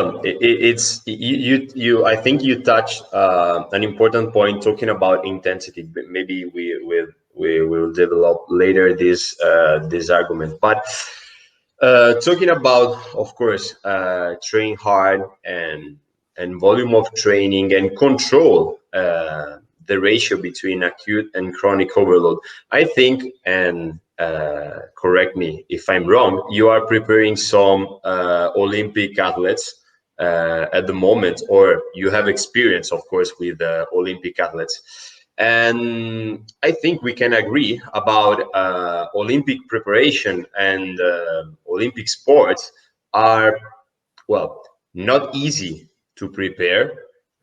Well, it's you. I think you touched an important point talking about intensity. But maybe we will develop later this argument. But talking about, of course, train hard and volume of training and control the ratio between acute and chronic overload. I think, and correct me if I'm wrong, you are preparing some Olympic athletes at the moment, or you have experience, of course, with Olympic athletes. And I think we can agree about Olympic preparation and Olympic sports are, well, not easy to prepare,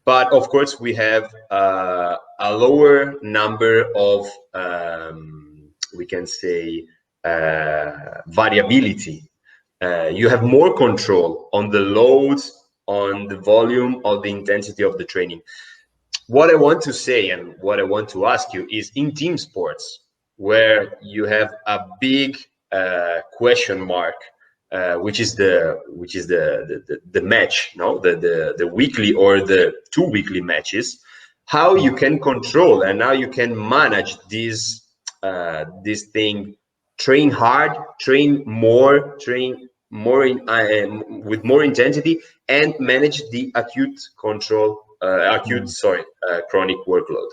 but of course we have a lower number of, we can say, variability. You have more control on the loads, on the volume, of the intensity of the training. What I want to say and what I want to ask you is, in team sports, where you have a big question mark, which is the match, no, the weekly or the 2 weekly matches, how you can control and how you can manage this thing, train hard, train more in with more intensity, and manage the acute chronic workload.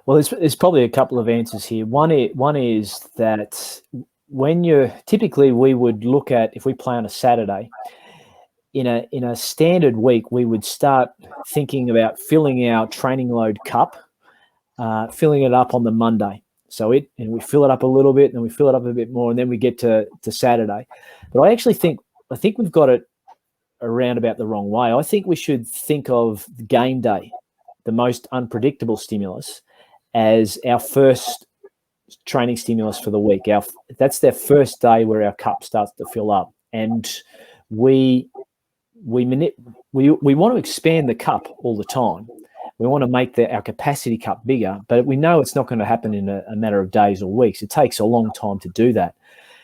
Well, there's probably a couple of answers here. One is that when you're typically, we would look at, if we play on a Saturday, in a standard week, we would start thinking about filling our training load cup, filling it up on the Monday. And we fill it up a little bit, and we fill it up a bit more, and then we get to Saturday. But I actually think we've got it around about the wrong way. I think we should think of game day, the most unpredictable stimulus, as our first training stimulus for the week. That's their first day where our cup starts to fill up, and we want to expand the cup all the time. We want to make our capacity cup bigger, but we know it's not going to happen in a matter of days or weeks. It takes a long time to do that.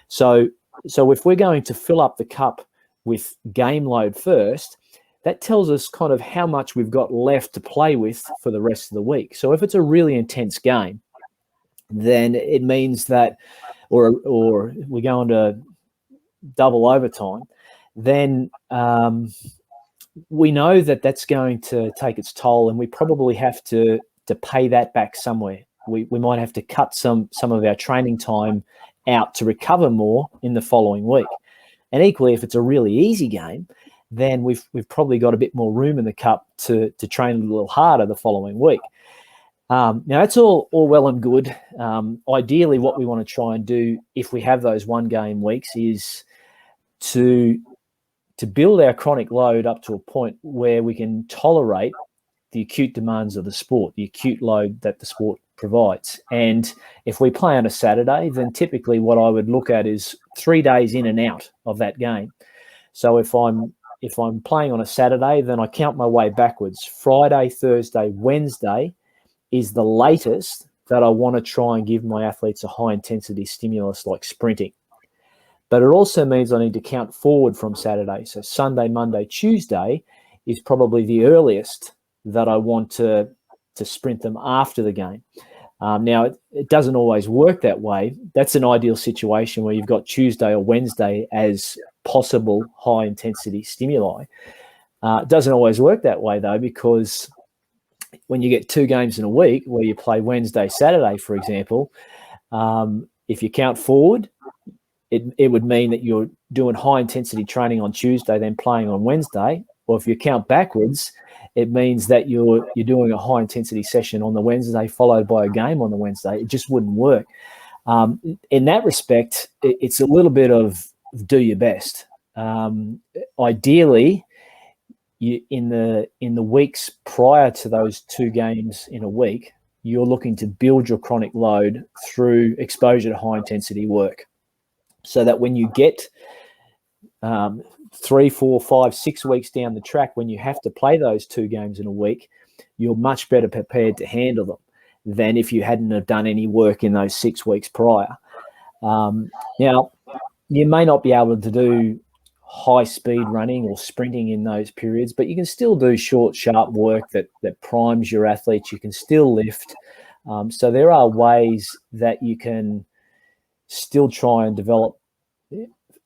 So if we're going to fill up the cup with game load first, that tells us kind of how much we've got left to play with for the rest of the week. So if it's a really intense game, then it means that, or we go into double overtime, then we know that that's going to take its toll, and we probably have to pay that back somewhere. We might have to cut some of our training time out to recover more in the following week. And equally, if it's a really easy game, then we've probably got a bit more room in the cup to train a little harder the following week. Now, that's all well and good. Ideally, what we want to try and do if we have those one-game weeks is to build our chronic load up to a point where we can tolerate the acute demands of the sport, the acute load that the sport provides. And if we play on a Saturday, then typically what I would look at is 3 days in and out of that game. So if I'm playing on a Saturday, then I count my way backwards. Friday, Thursday, Wednesday is the latest that I want to try and give my athletes a high-intensity stimulus like sprinting. But it also means I need to count forward from Saturday. So Sunday, Monday, Tuesday is probably the earliest that I want to sprint them after the game. Now, it doesn't always work that way. That's an ideal situation where you've got Tuesday or Wednesday as possible high-intensity stimuli. It doesn't always work that way, though, because when you get 2 games in a week where you play Wednesday, Saturday, for example, if you count forward, it would mean that you're doing high-intensity training on Tuesday, then playing on Wednesday. Or if you count backwards, it means that you're doing a high-intensity session on the Wednesday followed by a game on the Wednesday. It just wouldn't work. In that respect, it's a little bit of do your best. Ideally, in the weeks prior to those 2 games in a week, you're looking to build your chronic load through exposure to high-intensity work, so that when you get 3, 4, 5, 6 weeks down the track, when you have to play those 2 games in a week, you're much better prepared to handle them than if you hadn't have done any work in those 6 weeks prior. Now, you may not be able to do high speed running or sprinting in those periods, but you can still do short, sharp work that primes your athletes. You can still lift. So there are ways that you can still try and develop,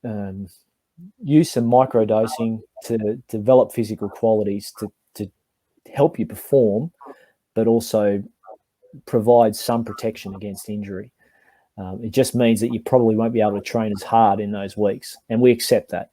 use some microdosing to develop physical qualities to help you perform, but also provide some protection against injury. It just means that you probably won't be able to train as hard in those weeks, and we accept that.